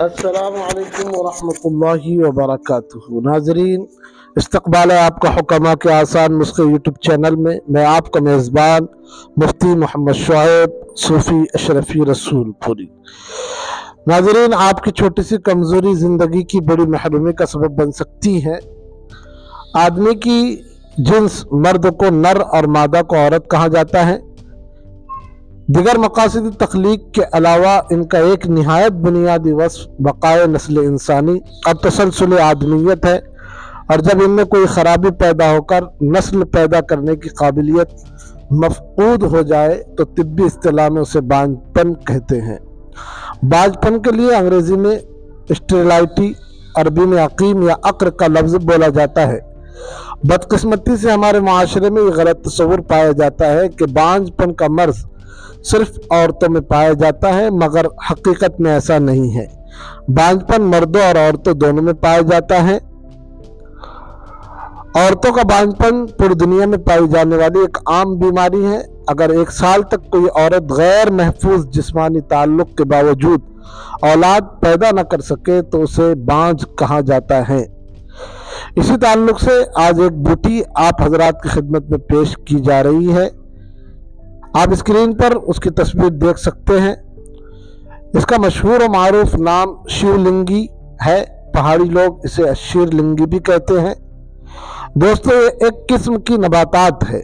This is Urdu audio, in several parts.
السلام علیکم ورحمۃ اللہ وبرکاتہ۔ ناظرین، استقبال ہے آپ کا حکمہ کے آسان نسخے یوٹیوب چینل میں آپ کا میزبان مفتی محمد شعیب صوفی اشرفی رسول پوری۔ ناظرین، آپ کی چھوٹی سی کمزوری زندگی کی بڑی محرومی کا سبب بن سکتی ہے۔ آدمی کی جنس مرد کو نر اور مادہ کو عورت کہا جاتا ہے۔ دیگر مقاصد تخلیق کے علاوہ ان کا ایک نہایت بنیادی وصف بقائے نسل انسانی اور تسلسل آدمیت ہے، اور جب ان میں کوئی خرابی پیدا ہو کر نسل پیدا کرنے کی قابلیت مفقود ہو جائے تو طبی اصطلاح میں اسے بانج پن کہتے ہیں۔ بانج پن کے لیے انگریزی میں اسٹیرلائٹی، عربی میں عقیم یا عقر کا لفظ بولا جاتا ہے۔ بدقسمتی سے ہمارے معاشرے میں یہ غلط تصور پایا جاتا ہے کہ بانج پن کا مرض صرف عورتوں میں پایا جاتا ہے، مگر حقیقت میں ایسا نہیں ہے۔ بانج پن مردوں اور عورتوں دونوں میں پایا جاتا ہے۔ عورتوں کا بانج پن پوری دنیا میں پائی جانے والی ایک عام بیماری ہے۔ اگر 1 سال تک کوئی عورت غیر محفوظ جسمانی تعلق کے باوجود اولاد پیدا نہ کر سکے تو اسے بانج کہا جاتا ہے۔ اسی تعلق سے آج ایک بوٹی آپ حضرات کی خدمت میں پیش کی جا رہی ہے۔ آپ اسکرین پر اس کی تصویر دیکھ سکتے ہیں۔ اس کا مشہور و معروف نام شیو لنگی ہے، پہاڑی لوگ اسے شیر لنگی بھی کہتے ہیں۔ دوستو، یہ ایک قسم کی نباتات ہے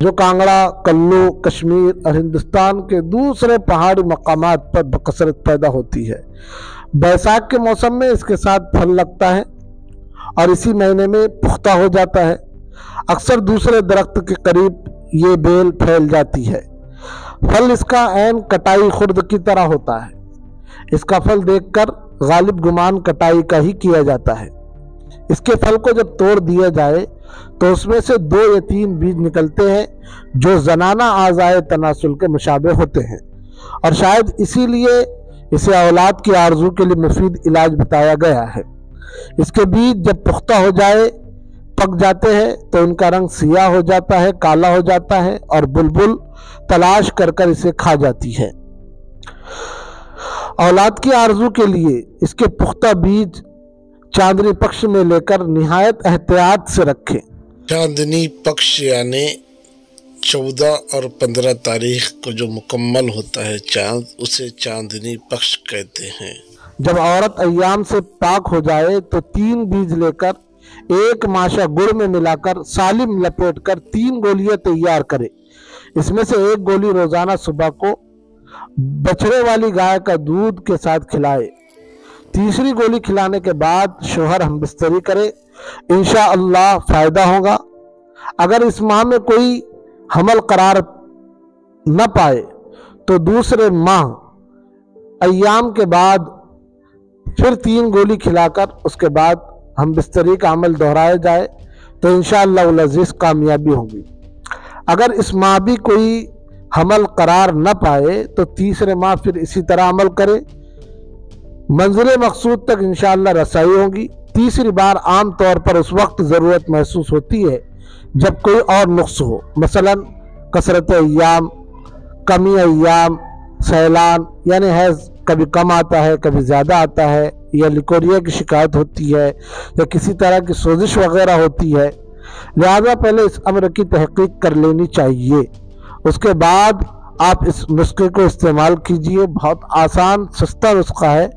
جو کانگڑا، کلو، کشمیر اور ہندوستان کے دوسرے پہاڑی مقامات پر بکثرت پیدا ہوتی ہے۔ بیساکھ کے موسم میں اس کے ساتھ پھل لگتا ہے اور اسی مہینے میں پختہ ہو جاتا ہے۔ اکثر دوسرے درخت کے قریب یہ بیل پھیل جاتی ہے۔ پھل اس کا عین کٹائی خرد کی طرح ہوتا ہے۔ اس کا پھل دیکھ کر غالب گمان کٹائی کا ہی کیا جاتا ہے۔ اس کے پھل کو جب توڑ دیا جائے تو اس میں سے 2 یا 3 بیج نکلتے ہیں جو زنانہ اعضائے تناسل کے مشابہ ہوتے ہیں، اور شاید اسی لیے اسے اولاد کی آرزو کے لیے مفید علاج بتایا گیا ہے۔ اس کے بیج جب پختہ ہو پک جاتے ہیں تو ان کا رنگ سیاہ ہو جاتا ہے، کالا ہو جاتا ہے، اور بلبل تلاش کر اسے کھا جاتی ہے۔ اولاد کی آرزو کے لیے اس کے پختہ بیج چاندنی پکش میں لے کر نہایت احتیاط سے رکھیں۔ چاندنی پکش یعنی 14 اور 15 تاریخ کو جو مکمل ہوتا ہے چاند، اسے چاندنی پکش کہتے ہیں۔ جب عورت ایام سے پاک ہو جائے تو 3 بیج لے کر 1 ماشا گڑ میں ملا کر سالم لپیٹ کر 3 گولیاں تیار کرے۔ اس میں سے 1 گولی روزانہ صبح کو بچھڑے والی گائے کا دودھ کے ساتھ کھلائے۔ تیسری گولی کھلانے کے بعد شوہر ہم بستری کرے، انشاءاللہ فائدہ ہوگا۔ اگر اس ماہ میں کوئی حمل قرار نہ پائے تو دوسرے ماہ ایام کے بعد پھر 3 گولی کھلا کر اس کے بعد ہم بستری کا عمل دہرایا جائے تو انشاءاللہ العزیز کامیابی ہوگی۔ اگر اس ماہ بھی کوئی حمل قرار نہ پائے تو تیسرے ماہ پھر اسی طرح عمل کرے، منزل مقصود تک انشاءاللہ رسائی ہوگی۔ تیسری بار عام طور پر اس وقت ضرورت محسوس ہوتی ہے جب کوئی اور نقص ہو، مثلا کثرت ایام، کمی ایام، سیلان یعنی حیض کبھی کم آتا ہے کبھی زیادہ آتا ہے، یا لیکوریا کی شکایت ہوتی ہے، یا کسی طرح کی سوزش وغیرہ ہوتی ہے۔ لہذا پہلے اس امر کی تحقیق کر لینی چاہیے، اس کے بعد آپ اس نسخے کو استعمال کیجئے۔ بہت آسان سستا نسخہ ہے۔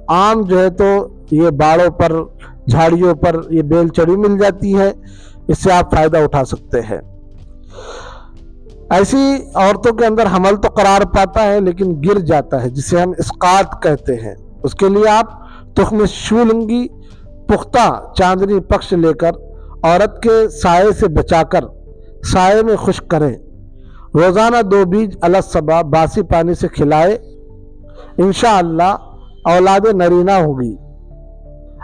عام جو ہے تو یہ باڑوں پر، جھاڑیوں پر یہ بیل چڑی مل جاتی ہے، اس سے آپ فائدہ اٹھا سکتے ہیں۔ ایسی عورتوں کے اندر حمل تو قرار پاتا ہے لیکن گر جاتا ہے، جسے ہم اسقاط کہتے ہیں۔ اس کے لیے آپ تخم شیولنگی پختہ چاندنی پکش لے کر عورت کے سائے سے بچا کر سائے میں خشک کریں۔ روزانہ 2 بیج علی صبح باسی پانی سے کھلائے، انشاءاللہ اولاد نرینہ ہوگی۔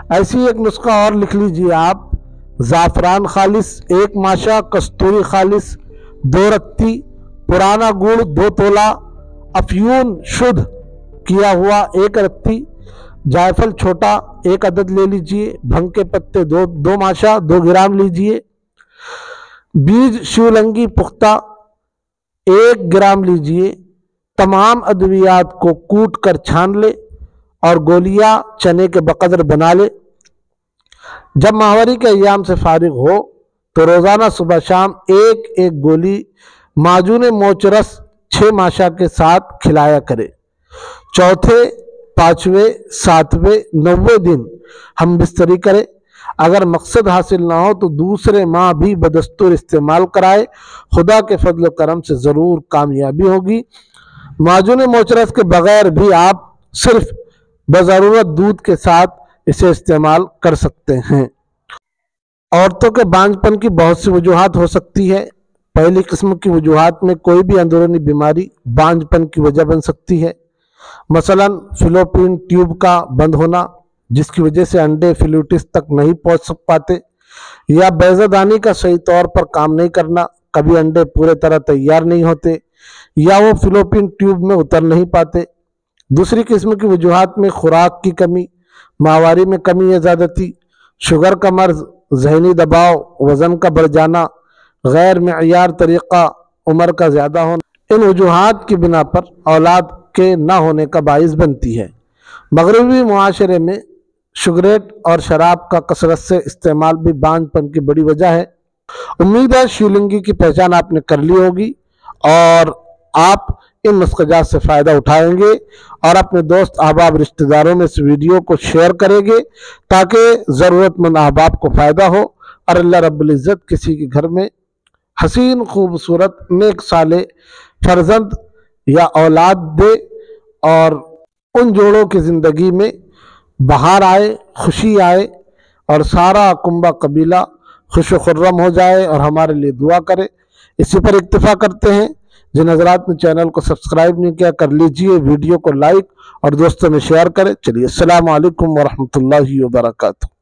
ایسی ایک نسخہ اور لکھ لیجئے آپ: زعفران خالص 1 ماشا، کستوری خالص 2 رتی، پرانا گڑ 2 تولہ، افیون شدھ کیا ہوا 1 رتی، جائفل چھوٹا 1 عدد لے لیجئے، بھنگ کے پتے 2 ماشا 2 گرام لیجئے، بیج شیولنگی پختہ 1 گرام لیجئے۔ تمام ادویات کو کوٹ کر چھان لے اور گولیاں چنے کے بقدر بنا لے۔ جب ماہواری کے ایام سے فارغ ہو تو روزانہ صبح شام ایک ایک گولی معجون موچ رس 6 ماشا کے ساتھ کھلایا کرے۔ چوتھے، 5ویں، 7ویں، 9ویں دن ہم بستری کرے۔ اگر مقصد حاصل نہ ہو تو دوسرے ماہ بھی بدستور استعمال کرائے، خدا کے فضل و کرم سے ضرور کامیابی ہوگی۔ معجون موچ رس کے بغیر بھی آپ صرف بضرورت دودھ کے ساتھ اسے استعمال کر سکتے ہیں۔ عورتوں کے بانجھ پن کی بہت سی وجوہات ہو سکتی ہے۔ پہلی قسم کی وجوہات میں کوئی بھی اندرونی بیماری بانجھ پن کی وجہ بن سکتی ہے، مثلا فلوپین ٹیوب کا بند ہونا جس کی وجہ سے انڈے فلوٹس تک نہیں پہنچ پاتے، یا بیضہ دانی کا صحیح طور پر کام نہیں کرنا، کبھی انڈے پورے طرح تیار نہیں ہوتے یا وہ فلوپین ٹیوب میں اتر نہیں پاتے۔ دوسری قسم کی وجوہات میں خوراک کی کمی، ماہواری میں کمی یا زیادتی، شوگر کا مرض، ذہنی دباؤ، وزن کا بڑھ جانا، غیر معیار طریقہ، عمر کا زیادہ ہونا، ان وجوہات کی بنا پر اولاد کے نہ ہونے کا باعث بنتی ہے۔ مغربی معاشرے میں سگریٹ اور شراب کا کثرت سے استعمال بھی بانجھ پن کی بڑی وجہ ہے۔ امید ہے شیولنگی کی پہچان آپ نے کر لی ہوگی اور آپ ان نسخہ جات سے فائدہ اٹھائیں گے اور اپنے دوست احباب رشتہ داروں میں اس ویڈیو کو شیئر کریں گے تاکہ ضرورت مند احباب کو فائدہ ہو اور اللہ رب العزت کسی کے گھر میں حسین، خوبصورت، نیک صالح فرزند یا اولاد دے اور ان جوڑوں کی زندگی میں بہار آئے، خوشی آئے اور سارا کنبہ قبیلہ خوش و خرم ہو جائے اور ہمارے لیے دعا کرے۔ اسی پر اکتفا کرتے ہیں۔ جن حضرات نے چینل کو سبسکرائب نہیں کیا کر لیجئے، ویڈیو کو لائک اور دوستوں میں شیئر کریں۔ چلیے، السلام علیکم ورحمۃ اللہ وبرکاتہ۔